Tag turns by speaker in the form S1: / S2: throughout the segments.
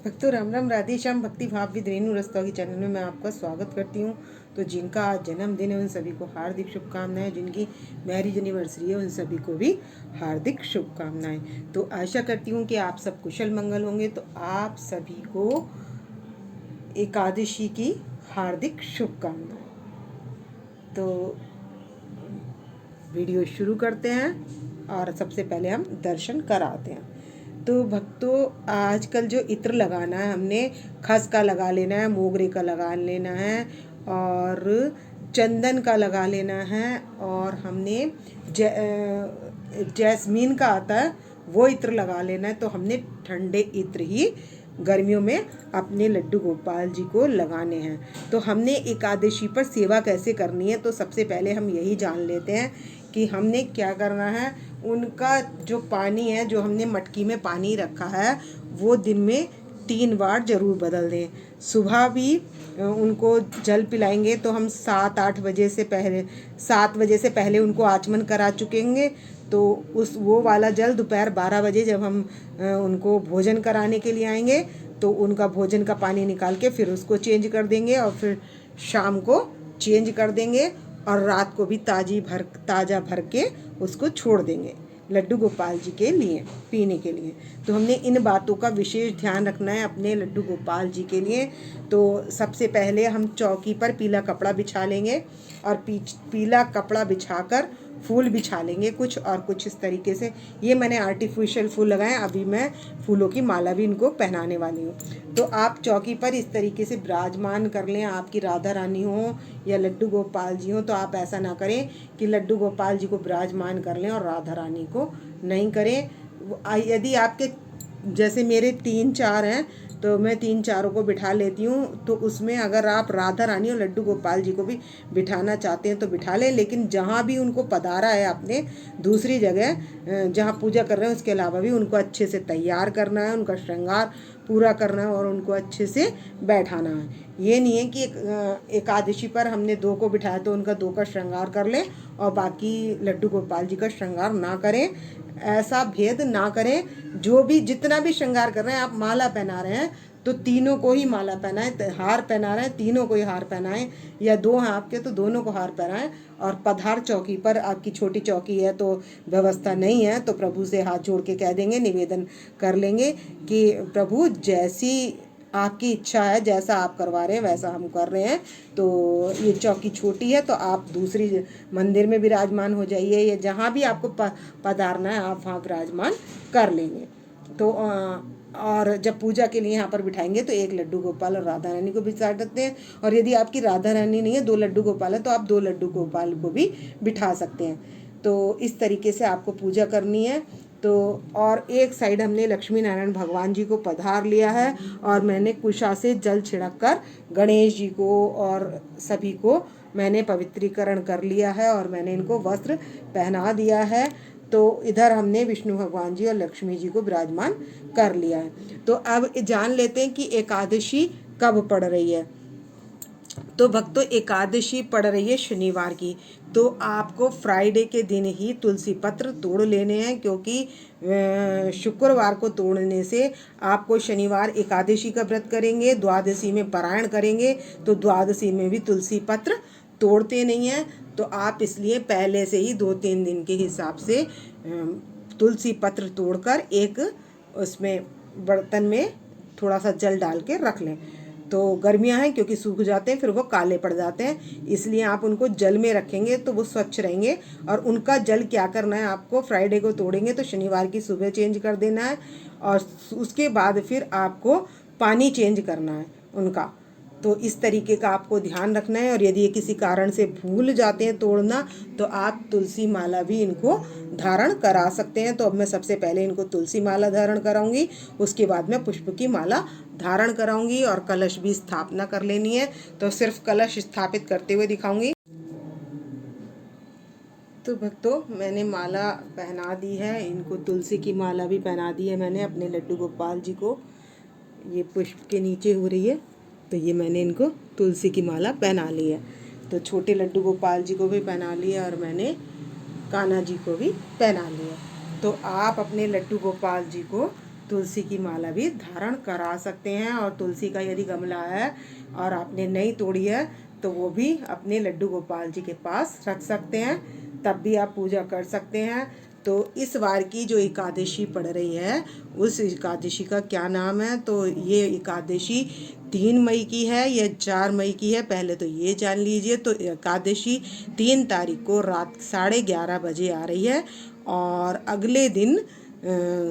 S1: भक्तों राम राम, राधे श्याम। भक्ति भाव विद रेणु रस्तोगी चैनल में मैं आपका स्वागत करती हूँ। तो जिनका आज जन्मदिन है उन सभी को हार्दिक शुभकामनाएं, जिनकी मैरिज एनिवर्सरी है उन सभी को भी हार्दिक शुभकामनाएं। तो आशा करती हूँ कि आप सब कुशल मंगल होंगे। तो आप सभी को एकादशी की हार्दिक शुभकामनाएं। तो वीडियो शुरू करते हैं और सबसे पहले हम दर्शन कराते हैं। तो भक्तों, आजकल जो इत्र लगाना है, हमने खस का लगा लेना है, मोगरे का लगा लेना है और चंदन का लगा लेना है, और हमने जैस्मीन का आता है वो इत्र लगा लेना है। तो हमने ठंडे इत्र ही गर्मियों में अपने लड्डू गोपाल जी को लगाने हैं। तो हमने एकादशी पर सेवा कैसे करनी है, तो सबसे पहले हम यही जान लेते हैं कि हमने क्या करना है। उनका जो पानी है, जो हमने मटकी में पानी रखा है, वो दिन में 3 बार ज़रूर बदल दें। सुबह भी उनको जल पिलाएंगे तो हम 7 बजे से पहले उनको आचमन करा चुकेंगे। तो वो वाला जल दोपहर 12 बजे जब हम उनको भोजन कराने के लिए आएंगे तो उनका भोजन का पानी निकाल के फिर उसको चेंज कर देंगे, और फिर शाम को चेंज कर देंगे, और रात को भी ताज़ा भर के उसको छोड़ देंगे लड्डू गोपाल जी के लिए पीने के लिए। तो हमने इन बातों का विशेष ध्यान रखना है अपने लड्डू गोपाल जी के लिए। तो सबसे पहले हम चौकी पर पीला कपड़ा बिछा लेंगे, और पीला कपड़ा बिछाकर फूल बिछा लेंगे कुछ, और कुछ इस तरीके से। ये मैंने आर्टिफिशियल फूल लगाए, अभी मैं फूलों की माला भी इनको पहनाने वाली हूँ। तो आप चौकी पर इस तरीके से विराजमान कर लें। आपकी राधा रानी हो या लड्डू गोपाल जी हो, तो आप ऐसा ना करें कि लड्डू गोपाल जी को विराजमान कर लें और राधा रानी को नहीं करें। यदि आपके जैसे मेरे 3-4 हैं तो मैं 3-4 को बिठा लेती हूँ। तो उसमें अगर आप राधा रानी और लड्डू गोपाल जी को भी बिठाना चाहते हैं तो बिठा लें, लेकिन जहाँ भी उनको पधारा है आपने दूसरी जगह जहाँ पूजा कर रहे हैं उसके अलावा भी उनको अच्छे से तैयार करना है, उनका श्रृंगार पूरा करना है और उनको अच्छे से बैठाना है। ये नहीं है कि एकादशी पर हमने 2 को बिठाया तो उनका 2 का श्रृंगार कर लें और बाकी लड्डू गोपाल जी का श्रृंगार ना करें। ऐसा भेद ना करें। जो भी जितना भी श्रृंगार कर रहे हैं, आप माला पहना रहे हैं तो तीनों को ही माला पहनाएं। हार पहना रहे हैं, तीनों को ही हार पहनाएं, या 2 हैं आपके तो दोनों को हार पहनाएं। और पधार चौकी पर, आपकी छोटी चौकी है तो व्यवस्था नहीं है तो प्रभु से हाथ जोड़ के कह देंगे, निवेदन कर लेंगे कि प्रभु जैसी आपकी इच्छा है, जैसा आप करवा रहे हैं वैसा हम कर रहे हैं। तो ये चौकी छोटी है तो आप दूसरी मंदिर में विराजमान हो जाइए, या जहाँ भी आपको पधारना है आप वहाँ विराजमान कर लेंगे। तो और जब पूजा के लिए यहाँ पर बिठाएंगे तो 1 लड्डू गोपाल और राधा रानी को बिठा सकते हैं, और यदि आपकी राधा रानी नहीं है, 2 लड्डू गोपाल है, तो आप 2 लड्डू गोपाल को भी बिठा सकते हैं। तो इस तरीके से आपको पूजा करनी है। तो और एक साइड हमने लक्ष्मी नारायण भगवान जी को पधार लिया है, और मैंने कुशा से जल छिड़क कर गणेश जी को और सभी को मैंने पवित्रीकरण कर लिया है, और मैंने इनको वस्त्र पहना दिया है। तो इधर हमने विष्णु भगवान जी और लक्ष्मी जी को विराजमान कर लिया है। तो अब जान लेते हैं कि एकादशी कब पड़ रही है। तो भक्तों, एकादशी पड़ रही है शनिवार की। तो आपको फ्राइडे के दिन ही तुलसी पत्र तोड़ लेने हैं, क्योंकि शुक्रवार को तोड़ने से आपको शनिवार एकादशी का व्रत करेंगे, द्वादशी में पारायण करेंगे, तो द्वादशी में भी तुलसी पत्र तोड़ते नहीं हैं। तो आप इसलिए पहले से ही 2-3 दिन के हिसाब से तुलसी पत्र तोड़कर एक उसमें बर्तन में थोड़ा सा जल डाल के रख लें। तो गर्मियां हैं क्योंकि सूख जाते हैं, फिर वो काले पड़ जाते हैं, इसलिए आप उनको जल में रखेंगे तो वो स्वच्छ रहेंगे। और उनका जल क्या करना है, आपको फ्राइडे को तोड़ेंगे तो शनिवार की सुबह चेंज कर देना है, और उसके बाद फिर आपको पानी चेंज करना है उनका। तो इस तरीके का आपको ध्यान रखना है। और यदि ये किसी कारण से भूल जाते हैं तोड़ना, तो आप तुलसी माला भी इनको धारण करा सकते हैं। तो अब मैं सबसे पहले इनको तुलसी माला धारण कराऊंगी, उसके बाद में पुष्प की माला धारण कराऊंगी, और कलश भी स्थापना कर लेनी है। तो सिर्फ कलश स्थापित करते हुए दिखाऊंगी। तो भक्तों, मैंने माला पहना दी है, इनको तुलसी की माला भी पहना दी है मैंने अपने लड्डू गोपाल जी को। ये पुष्प के नीचे हो रही है, तो ये मैंने इनको तुलसी की माला पहना ली है। तो छोटे लड्डू गोपाल जी को भी पहना लिया, और मैंने कान्हा जी को भी पहना लिया। तो आप अपने लड्डू गोपाल जी को तुलसी की माला भी धारण करा सकते हैं। और तुलसी का यदि गमला है और आपने नहीं तोड़ी है तो वो भी अपने लड्डू गोपाल जी के पास रख सकते हैं, तब भी आप पूजा कर सकते हैं। तो इस बार की जो एकादशी पड़ रही है उस एकादशी का क्या नाम है, तो ये एकादशी 3 मई की है या 4 मई की है, पहले तो ये जान लीजिए। तो एकादशी 3 तारीख को रात 11:30 बजे आ रही है और अगले दिन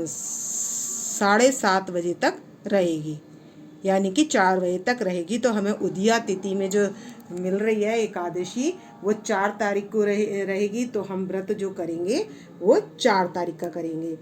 S1: 7:30 बजे तक रहेगी, यानी कि 4 बजे तक रहेगी। तो हमें उदिया तिथि में जो मिल रही है एकादशी वो 4 तारीख को रहेगी। तो हम व्रत जो करेंगे वो 4 तारीख का करेंगे।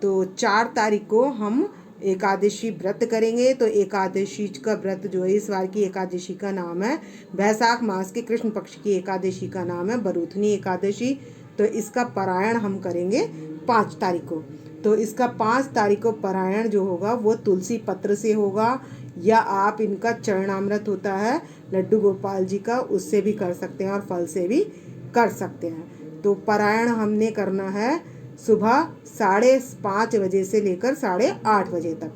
S1: तो 4 तारीख को हम एकादशी व्रत करेंगे। तो एकादशी का व्रत जो है, इस बार की एकादशी का नाम है, वैशाख मास के कृष्ण पक्ष की एकादशी का नाम है बरूथनी एकादशी। तो इसका पारायण हम करेंगे 5 तारीख को। तो इसका 5 तारीख को पारायण जो होगा वो तुलसी पत्र से होगा, या आप इनका चरणामृत होता है लड्डू गोपाल जी का, उससे भी कर सकते हैं और फल से भी कर सकते हैं। तो पारायण हमने करना है सुबह 5:30 बजे से लेकर 8:30 बजे तक।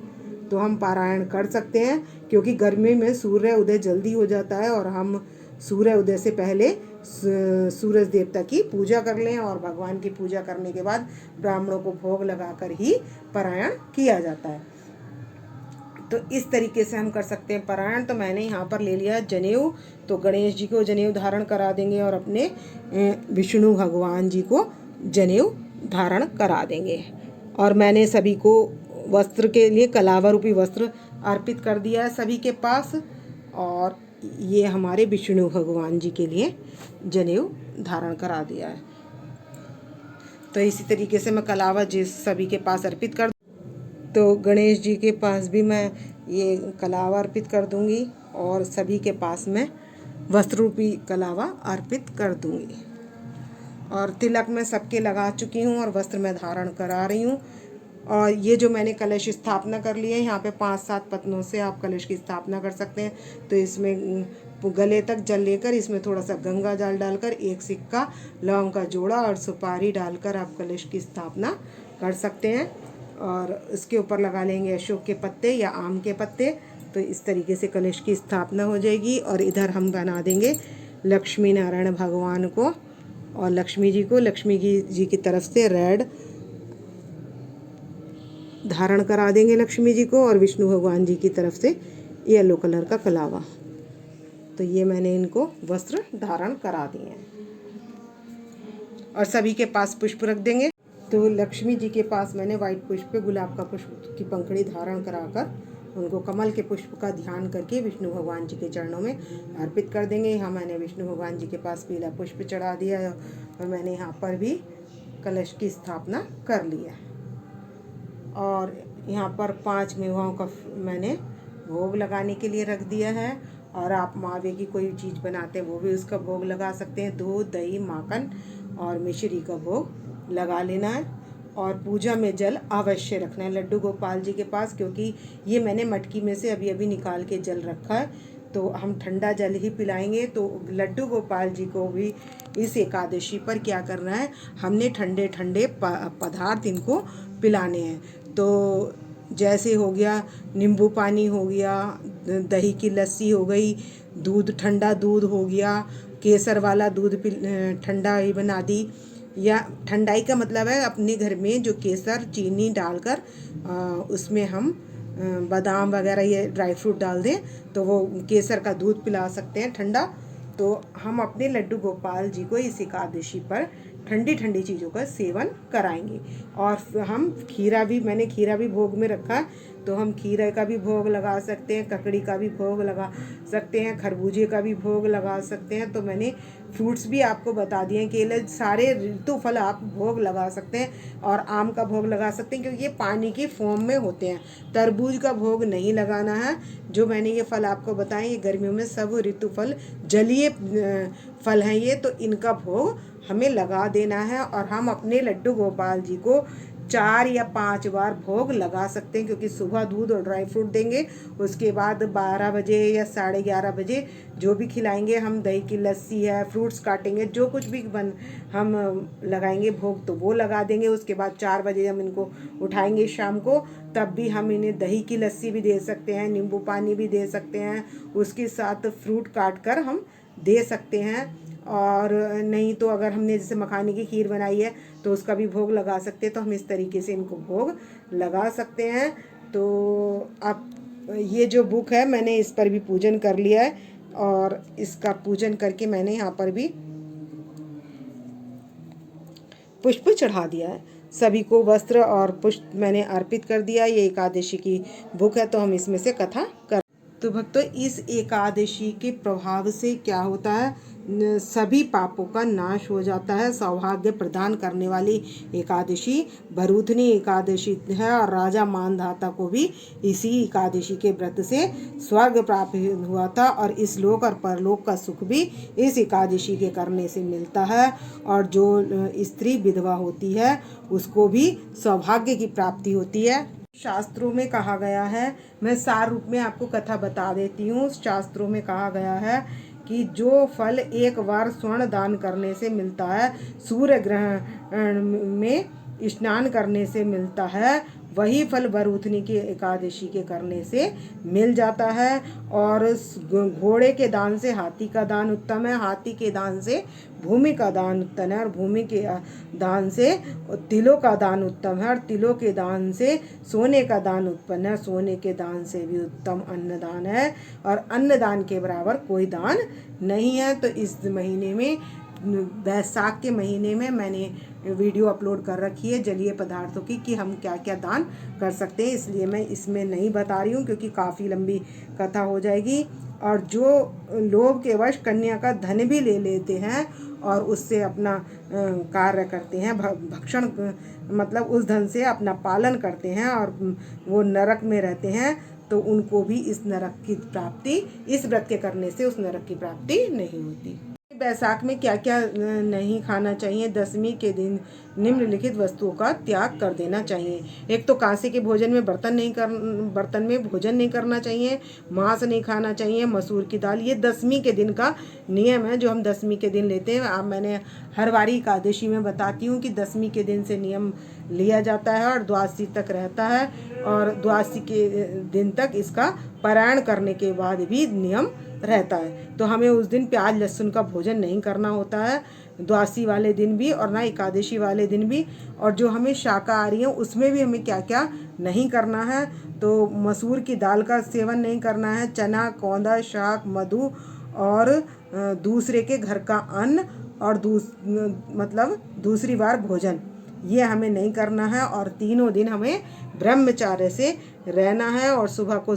S1: तो हम पारायण कर सकते हैं, क्योंकि गर्मी में सूर्य उदय जल्दी हो जाता है और हम सूर्य उदय से पहले सूरज देवता की पूजा कर लें, और भगवान की पूजा करने के बाद ब्राह्मणों को भोग लगाकर ही पारायण किया जाता है। तो इस तरीके से हम कर सकते हैं पारायण। तो मैंने यहाँ पर ले लिया जनेऊ, तो गणेश जी को जनेऊ धारण करा देंगे और अपने विष्णु भगवान जी को जनेऊ धारण करा देंगे। और मैंने सभी को वस्त्र के लिए कलावा रूपी वस्त्र अर्पित कर दिया है सभी के पास, और ये हमारे विष्णु भगवान जी के लिए जनेऊ धारण करा दिया है। तो इसी तरीके से मैं कलावा जिस सभी के पास अर्पित कर, तो गणेश जी के पास भी मैं ये कलावा अर्पित कर दूंगी और सभी के पास मैं वस्त्र रूपी कलावा अर्पित कर दूंगी। और तिलक मैं सबके लगा चुकी हूँ और वस्त्र मैं धारण करा रही हूँ। और ये जो मैंने कलश स्थापना कर ली है, यहाँ पे 5-7 पत्नों से आप कलश की स्थापना कर सकते हैं। तो इसमें गले तक जल लेकर इसमें थोड़ा सा गंगा जल डालकर, 1 सिक्का, लौंग का जोड़ा और सुपारी डालकर आप कलश की स्थापना कर सकते हैं। और इसके ऊपर लगा लेंगे अशोक के पत्ते या आम के पत्ते। तो इस तरीके से कलश की स्थापना हो जाएगी। और इधर हम बना देंगे लक्ष्मी नारायण भगवान को और लक्ष्मी जी को, लक्ष्मी जी की तरफ से रेड धारण करा देंगे लक्ष्मी जी को, और विष्णु भगवान जी की तरफ से येलो कलर का कलावा। तो ये मैंने इनको वस्त्र धारण करा दिए हैं और सभी के पास पुष्प रख देंगे। तो लक्ष्मी जी के पास मैंने वाइट पुष्प, गुलाब का पुष्प की पंखड़ी धारण कराकर उनको कमल के पुष्प का ध्यान करके विष्णु भगवान जी के चरणों में अर्पित कर देंगे। यहाँ मैंने विष्णु भगवान जी के पास पीला पुष्प चढ़ा दिया है और मैंने यहाँ पर भी कलश की स्थापना कर ली है। और यहाँ पर 5 मेवाओं का मैंने भोग लगाने के लिए रख दिया है। और आप मावे की कोई चीज़ बनाते हैं वो भी उसका भोग लगा सकते हैं। दूध, दही, माखन और मिश्री का भोग लगा लेना है। और पूजा में जल अवश्य रखना है लड्डू गोपाल जी के पास, क्योंकि ये मैंने मटकी में से अभी अभी निकाल के जल रखा है। तो हम ठंडा जल ही पिलाएंगे। तो लड्डू गोपाल जी को भी इस एकादशी पर क्या करना है, हमने ठंडे ठंडे पदार्थ इनको पिलाने हैं। तो जैसे हो गया नींबू पानी हो गया, दही की लस्सी हो गई, दूध, ठंडा दूध हो गया, केसर वाला दूध ठंडा ही बना दी। या ठंडाई का मतलब है अपने घर में जो केसर चीनी डालकर उसमें हम बादाम वगैरह ये ड्राई फ्रूट डाल दें तो वो केसर का दूध पिला सकते हैं ठंडा। तो हम अपने लड्डू गोपाल जी को इस एकादशी पर ठंडी ठंडी चीज़ों का सेवन कराएंगे। और हम मैंने खीरा भी भोग में रखा है, तो हम खीरे का भी भोग लगा सकते हैं, ककड़ी का भी भोग लगा सकते हैं, खरबूजे का भी भोग लगा सकते हैं। तो मैंने फ्रूट्स भी आपको बता दिए, केले, सारे ऋतु फल आप भोग लगा सकते हैं और आम का भोग लगा सकते हैं, क्योंकि ये पानी की फॉर्म में होते हैं। तरबूज का भोग नहीं लगाना है। जो मैंने ये फल आपको बताए ये गर्मियों में सब ऋतु फल, जलीय फल हैं ये, तो इनका भोग हमें लगा देना है। और हम अपने लड्डू गोपाल जी को 4 या 5 बार भोग लगा सकते हैं, क्योंकि सुबह दूध और ड्राई फ्रूट देंगे, उसके बाद 12 बजे या 11:30 बजे जो भी खिलाएंगे हम, दही की लस्सी है, फ्रूट्स काटेंगे, जो कुछ भी हम लगाएंगे भोग तो वो लगा देंगे। उसके बाद 4 बजे हम इनको उठाएंगे शाम को, तब भी हम इन्हें दही की लस्सी भी दे सकते हैं, नींबू पानी भी दे सकते हैं, उसके साथ फ्रूट काट कर हम दे सकते हैं। और नहीं तो अगर हमने जैसे मखाने की खीर बनाई है तो उसका भी भोग लगा सकते हैं, तो हम इस तरीके से इनको भोग लगा सकते हैं। तो अब ये जो बुक है मैंने इस पर भी पूजन कर लिया है, और इसका पूजन करके मैंने यहाँ पर भी पुष्प चढ़ा दिया है। सभी को वस्त्र और पुष्प मैंने अर्पित कर दिया। ये एकादशी की बुक है, तो हम इसमें से कथा कर। तो भक्तों, इस एकादशी के प्रभाव से क्या होता है, सभी पापों का नाश हो जाता है। सौभाग्य प्रदान करने वाली एकादशी भरूथनी एकादशी है, और राजा मानधाता को भी इसी एकादशी के व्रत से स्वर्ग प्राप्त हुआ था, और इस लोक और परलोक का सुख भी इस एकादशी के करने से मिलता है। और जो स्त्री विधवा होती है उसको भी सौभाग्य की प्राप्ति होती है। शास्त्रों में कहा गया है, मैं सार रूप में आपको कथा बता देती हूँ। शास्त्रों में कहा गया है कि जो फल एक बार स्वर्ण दान करने से मिलता है, सूर्य ग्रहण में स्नान करने से मिलता है, वही फल भरूथनी की एकादशी के करने से मिल जाता है। और घोड़े के दान से हाथी का दान उत्तम है, हाथी के दान से भूमि का दान उत्तम है, और भूमि के दान से तिलों का दान उत्तम है, और तिलों के दान से सोने का दान उत्पन्न है, सोने के दान से भी उत्तम अन्नदान है, और अन्नदान के बराबर कोई दान नहीं है। तो इस महीने में, वैशाख के महीने में, मैंने वीडियो अपलोड कर रखी है जलीय पदार्थों की, कि हम क्या क्या दान कर सकते हैं, इसलिए मैं इसमें नहीं बता रही हूँ क्योंकि काफ़ी लंबी कथा हो जाएगी। और जो लोभ के वश कन्या का धन भी ले लेते हैं और उससे अपना कार्य करते हैं, भक्षण मतलब उस धन से अपना पालन करते हैं, और वो नरक में रहते हैं, तो उनको भी इस नरक की प्राप्ति, इस व्रत के करने से उस नरक की प्राप्ति नहीं होती। बैसाख में क्या क्या नहीं खाना चाहिए। दशमी के दिन निम्नलिखित वस्तुओं का त्याग कर देना चाहिए। एक तो कांसे के भोजन में बर्तन में भोजन नहीं करना चाहिए, मांस नहीं खाना चाहिए, मसूर की दाल। ये दशमी के दिन का नियम है जो हम दशमी के दिन लेते हैं। अब मैंने हर बारी एकादशी में बताती हूँ कि दशमी के दिन से नियम लिया जाता है और द्वादशी तक रहता है, और द्वादशी के दिन तक इसका पारायण करने के बाद भी नियम रहता है। तो हमें उस दिन प्याज लहसुन का भोजन नहीं करना होता है, द्वादशी वाले दिन भी और ना एकादशी वाले दिन भी। और जो हमें शाकाहारी है उसमें भी हमें क्या क्या नहीं करना है, तो मसूर की दाल का सेवन नहीं करना है, चना, कौंधा, शाक, मधु और दूसरे के घर का अन्न और मतलब दूसरी बार भोजन, ये हमें नहीं करना है। और तीनों दिन हमें ब्रह्मचार्य से रहना है। और सुबह को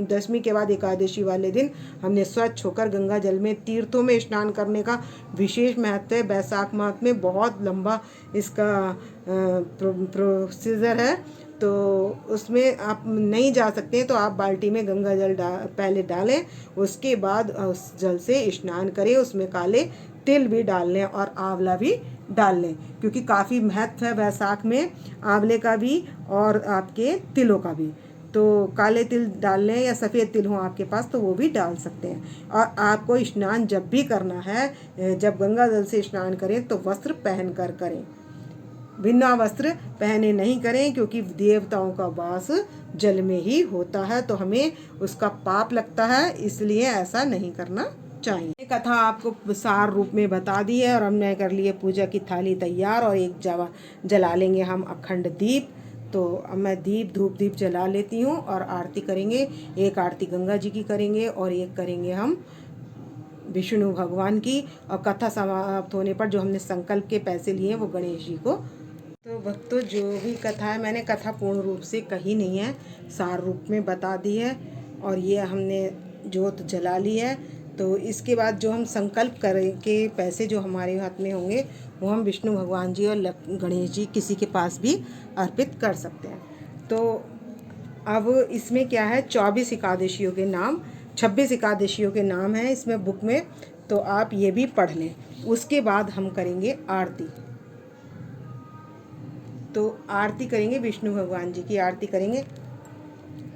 S1: दशमी के बाद एकादशी वाले दिन हमने स्वच्छ होकर गंगा जल में तीर्थों में स्नान करने का विशेष महत्व है। बैसाख माह में बहुत लंबा इसका प्रोसीजर है, तो उसमें आप नहीं जा सकते तो आप बाल्टी में गंगा जल पहले डालें, उसके बाद उस जल से स्नान करें, उसमें काले तिल भी डाल लें और आंवला भी डाल लें, क्योंकि काफ़ी महत्व है वैशाख में आंवले का भी और आपके तिलों का भी। तो काले तिल डाल लें या सफ़ेद तिल हो आपके पास तो वो भी डाल सकते हैं। और आपको स्नान जब भी करना है, जब गंगा जल से स्नान करें तो वस्त्र पहन कर करें, बिना वस्त्र पहने नहीं करें, क्योंकि देवताओं का वास जल में ही होता है, तो हमें उसका पाप लगता है, इसलिए ऐसा नहीं करना चाहिए। कथा आपको सार रूप में बता दी है, और हमने कर लिए पूजा की थाली तैयार, और एक जला लेंगे हम अखंड दीप। तो अब मैं धूप दीप जला लेती हूँ और आरती करेंगे। एक आरती गंगा जी की करेंगे और एक करेंगे हम विष्णु भगवान की। और कथा समाप्त होने पर जो हमने संकल्प के पैसे लिए हैं वो गणेश जी को। तो भक्तों, जो भी कथा है मैंने कथा पूर्ण रूप से कही नहीं है, सार रूप में बता दी है। और ये हमने जोत जला ली है। तो इसके बाद जो हम संकल्प करें के पैसे जो हमारे हाथ में होंगे वो हम विष्णु भगवान जी और गणेश जी किसी के पास भी अर्पित कर सकते हैं। तो अब इसमें क्या है, 24 एकादशियों के नाम, 26 एकादशियों के नाम हैं इसमें बुक में, तो आप ये भी पढ़ लें। उसके बाद हम करेंगे आरती। तो आरती करेंगे, विष्णु भगवान जी की आरती करेंगे।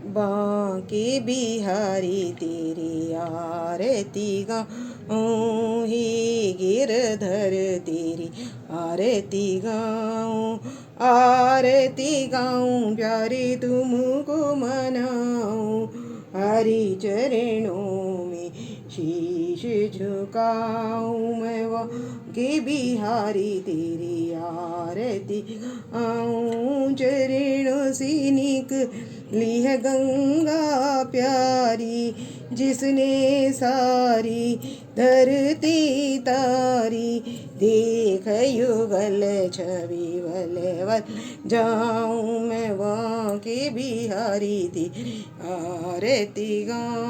S1: बांके बिहारी तेरी आरती गाऊं, हे गिरधर तेरी आरती गाऊं, आरती गाऊं प्यारे तुमको मनाऊं, हरि चरणों में शीश झुकाऊं, मैं बांके बिहारी तेरी आरती गाऊं। चरणों से निकली है गंगा प्यारी, जिसने सारी धरती तारी, देख युगल छवि वल जाऊं, मैं बांके बिहारी तेरी आरती गाऊं।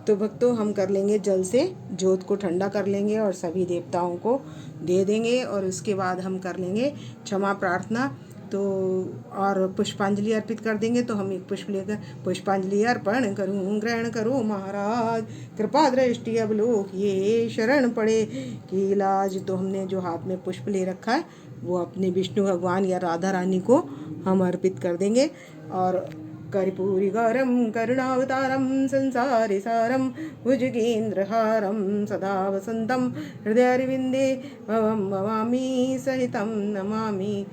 S1: तो भक्तों, हम कर लेंगे जल से जोत को ठंडा कर लेंगे और सभी देवताओं को दे देंगे, और उसके बाद हम कर लेंगे क्षमा प्रार्थना। तो और पुष्पांजलि अर्पित कर देंगे। तो हम एक पुष्प लेकर पुष्पांजलि अर्पण करूं, ग्रहण करो महाराज, कृपा दृष्टि अवलोकिए, शरण पड़े की लाज। तो हमने जो हाथ में पुष्प ले रखा है वो अपने विष्णु भगवान या राधा रानी को हम अर्पित कर देंगे। और कर्पूरी गौरम करुणावतारम संसारि सारम भुजगेन्द्रहारम सदा वसंतम हृदयारविंदे भवम भवामी सहितम नमामि।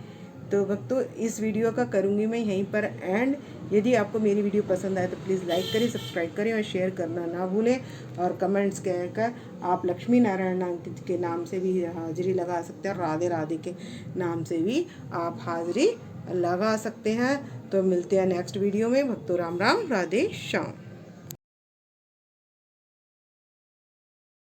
S1: तो भक्तों, इस वीडियो का करूँगी मैं यहीं पर एंड। यदि आपको मेरी वीडियो पसंद आए तो प्लीज़ लाइक करें, सब्सक्राइब करें और शेयर करना ना भूलें। और कमेंट्स कहकर आप लक्ष्मी नारायण के नाम से भी हाजिरी लगा सकते हैं, और राधे राधे के नाम से भी आप हाजिरी लगा सकते हैं। तो मिलते हैं नेक्स्ट वीडियो में। भक्तों राम राम, राधे श्याम।